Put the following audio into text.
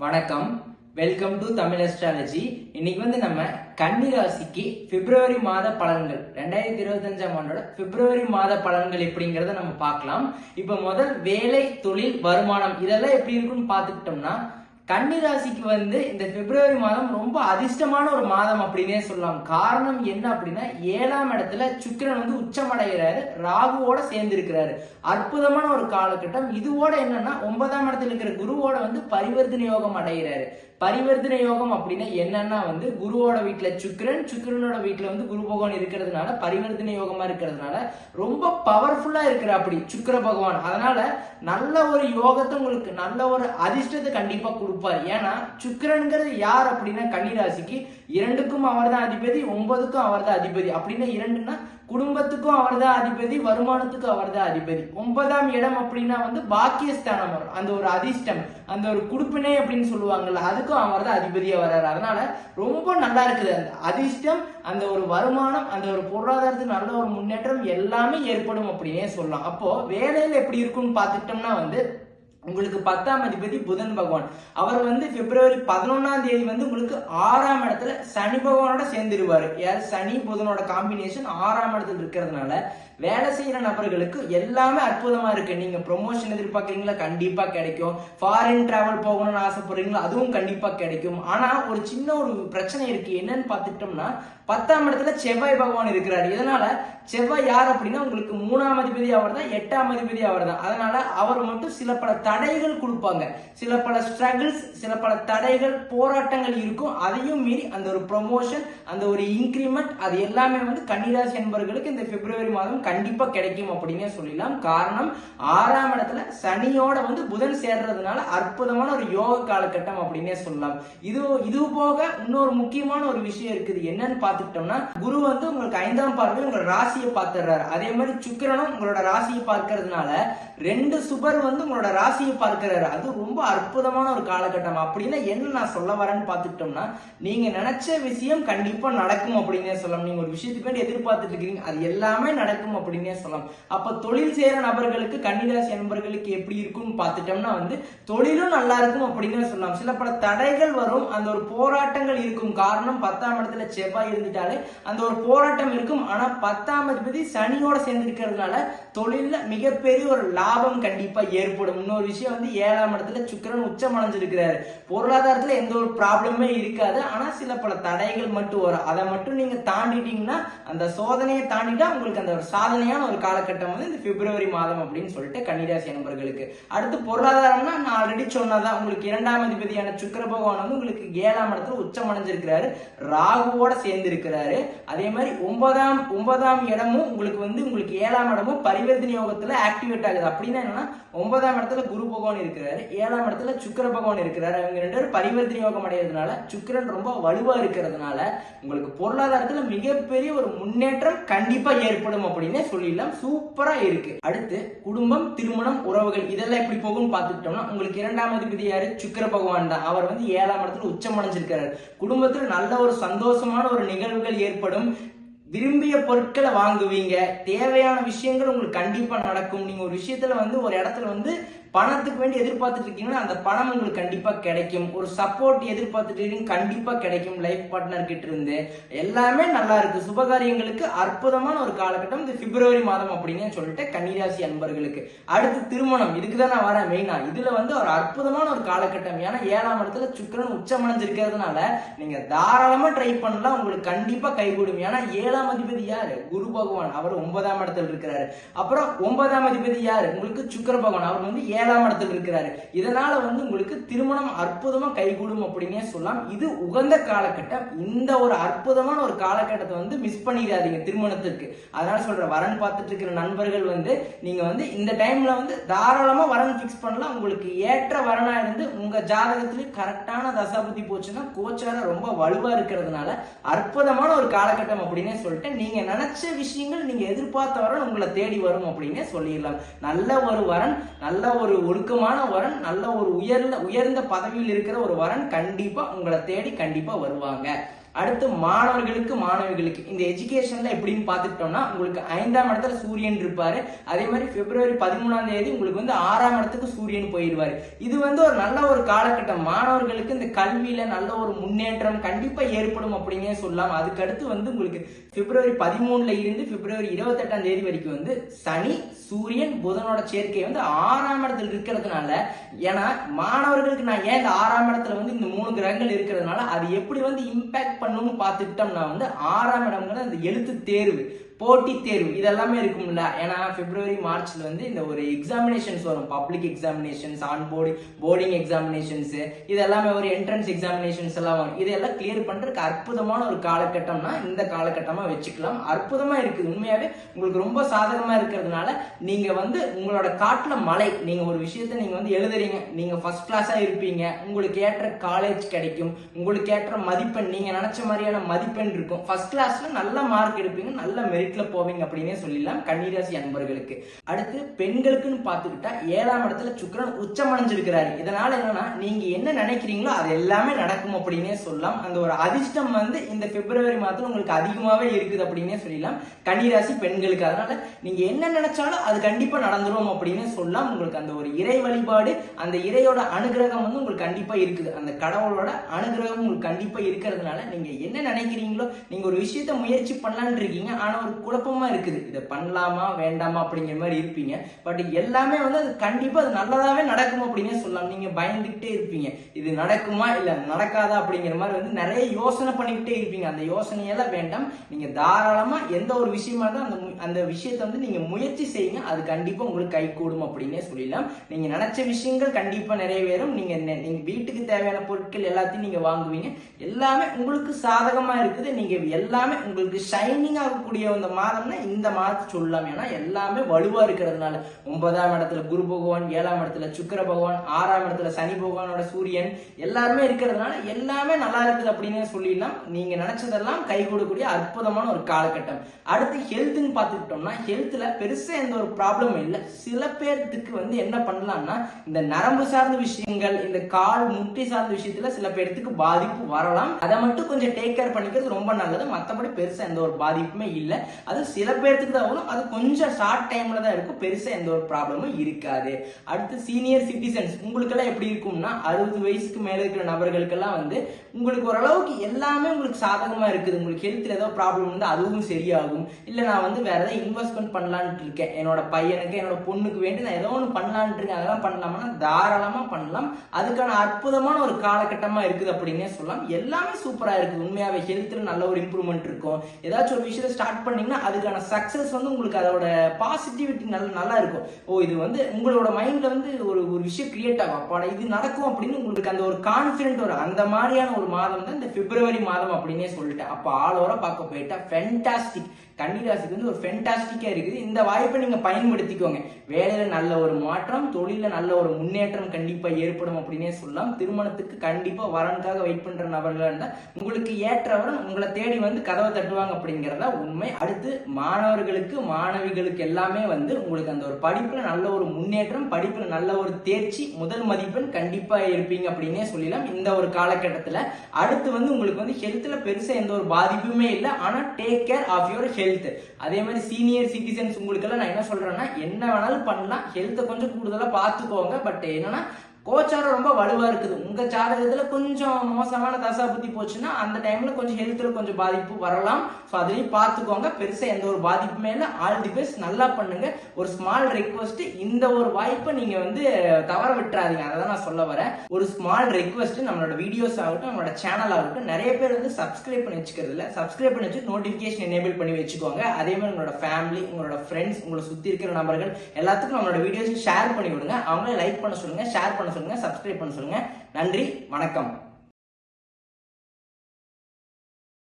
வணக்கம். Welcome to Tamil astrology. இன்னைக்கு நம்ம கன்னி ராசிக்கு பிப்ரவரி மாத பலன்கள் 2025ஆம் ஆண்டோட பிப்ரவரி மாத பலன்கள் எப்படிங்கறத நம்ம பார்க்கலாம். இப்ப முதல் வேலை, தொழில், வருமானம் இதெல்லாம் எப்படி இருக்குன்னு பார்த்துக்கிட்டோம்னா, கன்னி ராசிக்கு இந்த பிப்ரவரி மாதம் ரொம்ப அதிர்ஷ்டமான ஒரு மாதம் அப்படின்னே சொல்லலாம். காரணம் என்ன அப்படின்னா, 7ஆம் இடத்துல சுக்கிரன் உச்சமடைகிறாரு, ராகுவோட சேர்ந்து இருக்கிறாரு. அற்புதமான ஒரு காலகட்டம். இதுவோட என்னன்னா 9ஆம் இடத்துல இருக்கிற குருவோட பரிவர்த்தனை யோகம் அடைகிறாரு. பரிவர்த்தனை யோகம் அப்படின்னா என்னன்னா குருவோட வீட்டுல சுக்கிரன், சுக்கிரனோட வீட்டுல குரு பகவான் இருக்கிறதுனால பரிவர்த்தனை யோகமா இருக்கிறதுனால ரொம்ப பவர்ஃபுல்லா இருக்கிற அப்படி சுக்கிர பகவான். அதனால நல்ல ஒரு யோகத்தை உங்களுக்கு நல்ல ஒரு அதிர்ஷ்டத்தை கண்டிப்பா கொடுப்பார். ஏன்னா சுக்கிரன்கிறது யார் அப்படின்னா கன்னி ராசிக்கு 2க்கும் அவர் தான் அதிபதி, 9க்கும் அவர் தான் அதிபதி. அப்படின்னா 2ன்னா குடும்பத்துக்கும் அவர் தான் அதிபதி, வருமானத்துக்கும் அவர் தான் அதிபதி. 9ஆம் இடம் அப்படின்னா பாக்கியஸ்தானம் வரும். அந்த ஒரு அதிர்ஷ்டம், அந்த ஒரு குடுப்பினை அப்படின்னு சொல்லுவாங்கல்ல, அதுக்கும் அவர் தான் அதிபதியா வர்றாரு. அதனால ரொம்ப நல்லா இருக்குது. அந்த அதிர்ஷ்டம், அந்த ஒரு வருமானம், அந்த ஒரு பொருளாதாரத்துக்கு நல்ல ஒரு முன்னேற்றம் எல்லாமே ஏற்படும் அப்படின்னே சொல்லலாம். அப்போ வேலையில எப்படி இருக்குன்னு பார்த்துட்டோம்னா உங்களுக்கு 10ஆம் அதிபதி புதன் பகவான். அவர் பிப்ரவரி 11ஆம் தேதி உங்களுக்கு 6ஆம் இடத்துல சனி பகவானோட சேர்ந்துருவாரு. யார்? சனி புதனோட காம்பினேஷன் 6ஆம் இடத்துல இருக்கிறதுனால வேலை செய்யற நபர்களுக்கு எல்லாமே அற்புதமா இருக்கு. நீங்க ப்ரொமோஷன் எதிர்பார்க்கறீங்களா? கண்டிப்பா கிடைக்கும். ஃபாரின் டிராவல் போகணும்னு ஆசைப்படுறீங்களா? அதுவும் கண்டிப்பா கிடைக்கும். ஆனா ஒரு சின்ன ஒரு பிரச்சனை இருக்கு. என்னன்னு பார்த்துட்டோம்னா, 10ஆம் இடத்துல செவ்வாய் பகவான் இருக்கிறார். இதனால செவ்வாய் யார் அப்படின்னா உங்களுக்கு 3ஆம் அதிபதி அவர் தான், 8ஆம் அதிபதி அவர் தான். அதனால அவர் மட்டும் சில பல தடைகள் கொடுப்பாங்க. சில பல ஸ்ட்ரகிள்ஸ், சில பல தடைகள், போராட்டங்கள் இருக்கும். அதையும் மீறி அந்த ஒரு ப்ரொமோஷன், அந்த ஒரு இன்கிரிமெண்ட், அது எல்லாமே கன்னிராசி என்பவர்களுக்கு இந்த பிப்ரவரி மாதம் கண்டிப்பா கிடைக்கும் அப்படின்னே சொல்லலாம். காரணம் 6ஆம் இடத்துல சனியோட புதன் சேர்றதுனால அற்புதமான ஒரு யோக காலகட்டம் அப்படின்னே சொல்லலாம். இது போக இன்னொரு முக்கியமான ஒரு விஷயம் இருக்குது. என்னன்னு பார்த்துக்கிட்டோம்னா, குரு உங்களுக்கு 5ஆம் பார்வை உங்களோட ராசியை பார்த்துறாரு. அதே மாதிரி சுக்கிரனும் உங்களோட ராசியை பார்க்கறதுனால 2 சுபர் உங்களோட ராசியை பார்க்கிறாரு. அது ரொம்ப அற்புதமான ஒரு காலகட்டம். அப்படின்னா என்ன நான் சொல்ல வரேன்னு பார்த்துக்கிட்டோம்னா, நீங்க நினைச்ச விஷயம் கண்டிப்பா நடக்கும் அப்படின்னே சொல்லலாம். நீங்க ஒரு விஷயத்துக்கு வேண்டி எதிர்பார்த்துட்டு இருக்கீங்க, அது எல்லாமே நடக்கும் அப்படின்னே சொல்லலாம். அப்ப தொழில் செய்யற நபர்களுக்கு, கன்னிராசி நபர்களுக்கு எப்படி இருக்கும்னு பார்த்துட்டோம்னா தொழிலும் நல்லா இருக்கும் அப்படின்னே சொல்லலாம். சில பல தடைகள் வரும், அந்த ஒரு போராட்டங்கள் இருக்கும். காரணம் 10ஆம் இடத்துல செவ்வாய் இருந்துட்டாலே அந்த ஒரு போராட்டம் இருக்கும். ஆனா 10ஆம் அதிபதி சனியோட சேர்ந்து இருக்கிறதுனால தொழில மிகப்பெரிய ஒரு லாபம் கண்டிப்பா ஏற்படும். இன்னொரு விஷயம் 7ஆம் இடத்துல சுக்கிரன் உச்சம் அடைஞ்சிருக்கிறாரு. பொருளாதாரத்துல எந்த ஒரு ப்ராப்ளமே இருக்காது. ஆனா சில பல தடைகள் மட்டும் வரும். அதை மட்டும் நீங்க தாண்டிட்டீங்கன்னா, அந்த சோதனையை தாண்டிட்டா உங்களுக்கு அந்த ஒரு சாதனையான ஒரு காலகட்டம் இந்த பிப்ரவரி மாதம் அப்படின்னு சொல்லிட்டு கன்னிராசி நண்பர்களுக்கு. அடுத்து பொருளாதாரம்னா நான் ஆல்ரெடி சொன்னதான். உங்களுக்கு 2ஆம் அதிபதியான சுக்கிர பகவான் உங்களுக்கு 7ஆம் இடத்துல உச்சம் அடைஞ்சிருக்கிறாரு, ராகுவோட சேர்ந்து இருக்கிறாரு. அதே மாதிரி 9ஆம் இடமும் உங்களுக்கு உங்களுக்கு 7ஆம் இடமும் பரிவர்த்தனை யோகத்துல ஆக்டிவேட் ஆகுது. அப்படின்னா என்னன்னா, 9ஆம் இடத்துல குரு பகவான் இருக்கிறாரு, 7ஆம் இடத்துல சுக்கிர பகவான் இருக்கிறாரு. அவங்க 2 பேரும் பரிவர்த்தனை யோகம் அடைகிறதுனால, சுக்கிரன் ரொம்ப வலுவா இருக்கிறதுனால உங்களுக்கு பொருளாதாரத்துல மிகப்பெரிய ஒரு முன்னேற்றம் கண்டிப்பா ஏற்படும் அப்படின்னு சொல்லிடலாம். சூப்பரா இருக்கு. அடுத்து குடும்பம், திருமணம், உறவுகள் இதெல்லாம் எப்படி போகும்னு பார்த்துக்கிட்டோம்னா, உங்களுக்கு 2ஆம் அதிபதி யாரு? சுக்கிர பகவான் தான். அவர் 7ஆம் இடத்துல உச்சம் அடைஞ்சிருக்கிறார். குடும்பத்துல நல்ல ஒரு சந்தோஷமான ஒரு நிகழ்வுகள் ஏற்படும். விரும்பிய பொருட்களை வாங்குவீங்க. தேவையான விஷயங்கள் உங்களுக்கு கண்டிப்பா நடக்கும். நீங்க ஒரு விஷயத்துல ஒரு இடத்துல பணத்துக்கு வேண்டி எதிர்பார்த்துட்டு இருக்கீங்கன்னா, அந்த பணம் உங்களுக்கு கண்டிப்பா கிடைக்கும். ஒரு சப்போர்ட் எதிர்பார்த்துட்டு இருக்கீங்க, கண்டிப்பா கிடைக்கும். லைஃப் பார்ட்னர் கிட்ட இருந்து எல்லாமே நல்லா இருக்கு. சுபகாரியங்களுக்கு அற்புதமான ஒரு காலகட்டம் இந்த பிப்ரவரி மாதம் அப்படின்னு சொல்லிட்டு கன்னிராசி அன்பர்களுக்கு. அடுத்து திருமணம், இதுக்குதான் நான் வரேன் மெயினா. இதுல ஒரு அற்புதமான ஒரு காலகட்டம். ஏன்னா 7ஆம் இடத்துல சுக்கிரன் உச்சமடைஞ்சிருக்கிறதுனால நீங்க தாராளமா ட்ரை பண்ணலாம். உங்களுக்கு கண்டிப்பா கைகூடும். ஏன்னா 7ஆம் அதிபதி யாரு? குரு பகவான். அவர் 9ஆம் இடத்துல இருக்கிறாரு. அப்புறம் 9ஆம் அதிபதி யாரு? உங்களுக்கு சுக்கிர பகவான். அவர் 7ஆம் இடத்துல இருக்கிறாரு. இதனால உங்களுக்கு திருமணம் அற்புதமா கைகூடும் அப்படின்னே சொல்லலாம். இது உகந்த காலகட்டம். இந்த ஒரு அற்புதமான ஒரு காலகட்டத்தை மிஸ் பண்ணிடாதீங்க திருமணத்திற்கு. அதனால சொல்ற, வரன் பார்த்துட்டு இருக்கிற நண்பர்கள் நீங்க இந்த டைம்ல தாராளமா வரன் பிக்ஸ் பண்ணலாம். உங்களுக்கு ஏற்ற வரனா இருந்து உங்க ஜாதகத்துல கரெக்டான தசாபுத்தி போச்சுன்னா, கோச்சாரம் ரொம்ப வலுவா இருக்கிறதுனால அற்புதமான ஒரு காலகட்டம் அப்படின்னே சொல்லிட்டு, நீங்க நினைச்ச விஷயங்கள், நீங்க எதிர்பார்த்த வரன் உங்களை தேடி வரும் அப்படின்னே சொல்லிடலாம். நல்ல ஒரு வரன், நல்ல ஒரு ஒழுக்கமான வரன், நல்ல ஒரு உயர்ந்த பதவியில் இருக்கிற ஒரு வரன் கண்டிப்பா உங்களை தேடி கண்டிப்பா வருவாங்க. அடுத்து மாணவர்களுக்கு மாணவிகளுக்கு இந்த எஜுகேஷன்ல எப்படின்னு பார்த்துக்கிட்டோம்னா உங்களுக்கு 5ஆம் இடத்துல சூரியன் இருப்பாரு. அதே மாதிரி பிப்ரவரி 13ஆம் தேதி உங்களுக்கு வந்து 6ஆம் இடத்துக்கு சூரியன் போயிடுவாரு. இது வந்து ஒரு நல்ல ஒரு காலகட்டம். மாணவர்களுக்கு இந்த கல்வியில நல்ல ஒரு முன்னேற்றம் கண்டிப்பா ஏற்படும் அப்படின்னே சொல்லலாம். அதுக்கு அடுத்து வந்து உங்களுக்கு பிப்ரவரி 13ல இருந்து பிப்ரவரி 28ஆம் தேதி வரைக்கும் வந்து சனி சூரியன் புதனோட சேர்க்கை வந்து 6ஆம் இடத்துல இருக்கிறதுனால, ஏன்னா மாணவர்களுக்கு நான் ஏன் இந்த 6ஆம் இடத்துல வந்து இந்த 3 கிரகங்கள் இருக்கிறதுனால அது எப்படி வந்து இம்பாக்ட் பண்ணும்னு பார்த்துக்கிட்டோம்னா வந்து 6ஆம் இடம்ங்கிறது அந்த எழுத்து தேர்வு, போட்டி தேர்வு இதெல்லாமே இருக்கும்ல. ஏன்னா பிப்ரவரி மார்ச்ல வந்து இந்த ஒரு எக்ஸாமினேஷன்ஸ் வரும், public examinations, on boarding examinations, இதெல்லாமே ஒரு என்ட்ரன்ஸ் எக்ஸாமினேஷன்ஸ் எல்லாம் வரும். இதெல்லாம் கிளியர் பண்றதுக்கு அற்புதமான ஒரு காலகட்டம்னா இந்த காலகட்டமா வச்சுக்கலாம். அற்புதமா இருக்குது, உண்மையாவே உங்களுக்கு ரொம்ப சாதகமா இருக்கிறதுனால நீங்க வந்து உங்களோட காட்டுல மலை, நீங்க ஒரு விஷயத்த நீங்க வந்து எழுதுறீங்க, நீங்க ஃபர்ஸ்ட் கிளாஸா இருப்பீங்க, உங்களுக்கு ஏற்ற காலேஜ் கிடைக்கும், உங்களுக்கு ஏற்ற மதிப்பெண், நீங்க நினைச்ச மாதிரியான மதிப்பெண் இருக்கும், ஃபர்ஸ்ட் கிளாஸ்ல நல்ல மார்க் எடுப்பீங்க, நல்ல மெரிட்ல போவீங்க அப்படின்னே சொல்லிடலாம் கன்னிராசி அன்பர்களுக்கு. அடுத்து பெண்களுக்குன்னு பார்த்துக்கிட்டா 7ஆம் இடத்துல சுக்கிரன் உச்சமடைஞ்சிருக்கிறாரு. இதனால என்னன்னா நீங்க என்ன நினைக்கிறீங்களோ அது எல்லாமே நடக்கும் அப்படின்னே சொல்லலாம். அந்த ஒரு அதிர்ஷ்டம் வந்து இந்த பிப்ரவரி மாதத்துல உங்களுக்கு அதிகமாவே இருக்குது அப்படின்னே சொல்லலாம் கன்னிராசி பெண்களுக்கு. அதனால நீங்க என்ன நினைச்சாலும் அது கண்டிப்பா நடந்துரும் அப்படின்னு சொல்லலாம். உங்களுக்கு அந்த ஒரு இறை வழிபாடு, அந்த இறையோட அனுகிரகம் வந்து உங்களுக்கு கண்டிப்பா இருக்குது, அந்த கடவுளோட அனுகிரகம் உங்களுக்கு கண்டிப்பா இருக்கிறதுனால நீங்க என்ன நினைக்கிறீங்களோ, நீங்க ஒரு விஷயத்த முயற்சி பண்ணலான்னு இருக்கீங்க, ஆனா ஒரு குழப்பமா இருக்குது, இதை பண்ணலாமா வேண்டாமா அப்படிங்கிற மாதிரி இருப்பீங்க. பட் எல்லாமே வந்து அது கண்டிப்பா அது நல்லதாவே நடக்கும் அப்படின்னே சொல்லலாம். நீங்க பயந்துகிட்டே இருப்பீங்க, இது நடக்குமா இல்ல நடக்காதா அப்படிங்கிற மாதிரி வந்து நிறைய யோசனை பண்ணிக்கிட்டே இருப்பீங்க. அந்த யோசனையெல்லாம் வேண்டாம், நீங்க தாராளமா எந்த ஒரு விஷயமா தான் அந்த விஷயத்தை வந்து நீங்க முயற்சி செய்யுங்க, அது கண்டிப்பா உங்களுக்கு கை கூடும் அப்படின்னே சொல்லலாம். நீங்க நினைச்ச விஷயங்கள் கண்டிப்பா நிறைவேறும். நீங்க வீட்டுக்கு தேவையான பொருட்கள் எல்லாத்தையும் நீங்க வாங்குவீங்க, எல்லாமே உங்களுக்கு சாதகமா இருக்குது. நீங்க எல்லாமே உங்களுக்கு ஷைனிங் ஆகக்கூடிய அந்த மாதம்னா இந்த மாதத்தை சொல்லலாம். ஏன்னா எல்லாமே வலுவா இருக்கிறதுனால 9ஆம் இடத்துல குரு பகவான், 7ஆம் இடத்துல சுக்கிர பகவான், 6ஆம் இடத்துல சனி பகவானோட சூரியன் எல்லாருமே இருக்கிறதுனால எல்லாமே நல்லா இருக்குது அப்படின்னு சொல்லிடலாம். நீங்க நினைச்சதெல்லாம் கை கொடுக்கக்கூடிய அற்புதமான ஒரு காலகட்டம். அடுத்து ஹெல்த்னு பார்த்துக்கிட்டோம்னா ஹெல்த்ல பெருசா எந்த ஒரு ப்ராப்ளமும் இல்லை. சில பேர்த்துக்கு வந்து என்ன பண்ணலாம்னா இந்த நரம்பு சார்ந்த விஷயங்கள், இந்த கால் முட்டி சார்ந்த விஷயத்துல சில பேர்த்துக்கு பாதிப்பு வரலாம். அதை மட்டும் கொஞ்சம் டேக் கேர் பண்ணிக்கிறது ரொம்ப நல்லது. மற்றபடி பெருசா எந்த ஒரு பாதிப்புமே இல்லை. அது சில பேர்த்துக்கு தான் வரும், அது கொஞ்சம் ஷார்ட் டைம்ல தான் இருக்கும், பெருசா எந்த ஒரு ப்ராப்ளமும் இருக்காது. அடுத்து சீனியர் சிட்டிசன்ஸ் உங்களுக்கெல்லாம் எப்படி இருக்கும்னா 60 வயசுக்கு மேல இருக்கிற நபர்களுக்கெல்லாம் வந்து உங்களுக்கு ஓரளவுக்கு எல்லாமே உங்களுக்கு சாதகமா இருக்குது. உங்களுக்கு ஹெல்த்ல ஏதோ ப்ராப்ளம் வந்து அதுவும் சரியாகும். இல்ல நான் வந்து வேற ஏதாவது இன்வெஸ்ட்மெண்ட் பண்ணலான்ட்டு இருக்கேன், என்னோட பையனுக்கு என்னோட பொண்ணுக்கு வேண்டி நான் ஏதோ ஒன்று பண்ணலான்ட்டு இருக்கேன், அதெல்லாம் பண்ணலாமா தாராளமா பண்ணலாம். அதுக்கான அற்புதமான ஒரு காலகட்டமா இருக்குது அப்படின்னே சொல்லலாம். எல்லாமே சூப்பரா இருக்குது, உண்மையாவே ஹெல்த்ல நல்ல ஒரு இம்ப்ரூவ்மெண்ட் இருக்கும். ஏதாச்சும் ஒரு விஷயத்தை ஸ்டார்ட் பண்ணீங்கன்னா அதுக்கான சக்சஸ் வந்து உங்களுக்கு அதோட பாசிட்டிவிட்டி நல்லா இருக்கும். ஓ இது வந்து உங்களோட மைண்ட்ல வந்து ஒரு விஷயம் கிரியேட் ஆகும், அப்பாடா இது நடக்கும் அப்படின்னு உங்களுக்கு அந்த ஒரு கான்பிடென்ட் வரும். அந்த மாதிரியான ஒரு மாதம் தான் இந்த பிப்ரவரி மாதம் அப்படின்னே சொல்லிட்டேன். அப்ப ஆளோட பார்க்க போயிட்டா ஃபென்டாஸ்டிக், கன்னிராசிக்கு வந்து ஒரு ஃபென்டாஸ்டிக்கா இருக்குது. இந்த வாய்ப்பை நீங்க பயன்படுத்திக்கோங்க. வேலையில நல்ல ஒரு மாற்றம், தொழில நல்ல ஒரு முன்னேற்றம் கண்டிப்பா ஏற்படும் அப்படின்னே சொல்லலாம். திருமணத்துக்கு கண்டிப்பா வரனுக்காக வெயிட் பண்ற நபர்களா இருந்தா உங்களுக்கு ஏற்றவரன் உங்களை தேடி வந்து கதவை தட்டுவாங்க அப்படிங்கறத உண்மை. அடுத்து மாணவர்களுக்கு மாணவிகளுக்கு எல்லாமே வந்து உங்களுக்கு அந்த ஒரு படிப்புல நல்ல ஒரு முன்னேற்றம், படிப்புல நல்ல ஒரு தேர்ச்சி, முதல் மதிப்பெண் கண்டிப்பா இருப்பீங்க அப்படின்னே சொல்லலாம் இந்த ஒரு காலகட்டத்துல. அடுத்து வந்து உங்களுக்கு வந்து ஹெல்த்ல பெருசா எந்த ஒரு பாதிப்புமே இல்லை, ஆனா take care of your health. அதே மாதிரி சீனியர் சிட்டிசன்ஸ் உங்களுக்கெல்லாம் நான் என்ன சொல்றேன்னா என்ன வேணாலும் பண்ணலாம், ஹெல்த்தை கொஞ்சம் கூடுதலா பார்த்துக்கோங்க. பட் என்னன்னா கோச்சாரம் ரொம்ப வலுவா இருக்குது. உங்க ஜாதகத்துல கொஞ்சம் மோசமான தசா புத்தி போச்சுன்னா அந்த டைம்ல கொஞ்சம் ஹெல்த்ல கொஞ்சம் பாதிப்பு வரலாம். ஸோ அதையும் பார்த்துக்கோங்க. பெருசா எந்த ஒரு பாதிப்புமே இல்லை. ஆல் தி பெஸ்ட், நல்லா பண்ணுங்க. ஒரு ஸ்மால் ரெக்வஸ்ட், இந்த ஒரு வாய்ப்பை நீங்க வந்து தவற விட்டுறாதீங்க, அதை தான் நான் சொல்ல வரேன். ஒரு ஸ்மால் ரெக்வஸ்ட், நம்மளோட வீடியோஸ் ஆகட்டும் நம்மளோட சேனல் ஆகட்டும் நிறைய பேர் வந்து சப்ஸ்கிரைப் பண்ணி வச்சுக்கிறது இல்லை. சப்ஸ்கிரைப் பண்ணி வச்சு நோட்டிபிகேஷன் எனேபிள் பண்ணி வச்சுக்கோங்க. அதே மாதிரி உங்களோட ஃபேமிலி, உங்களோட ஃப்ரெண்ட்ஸ், உங்களை சுத்தி இருக்கிற நபர்கள் எல்லாத்துக்கும் நம்மளோட வீடியோஸ் ஷேர் பண்ணி விடுங்க. அவங்களே லைக் பண்ண சொல்லுங்க, ஷேர் பண்ண சொல்லுங்க, சப்ஸ்கிரைப் பண்ண சொல்லுங்க. நன்றி, வணக்கம்.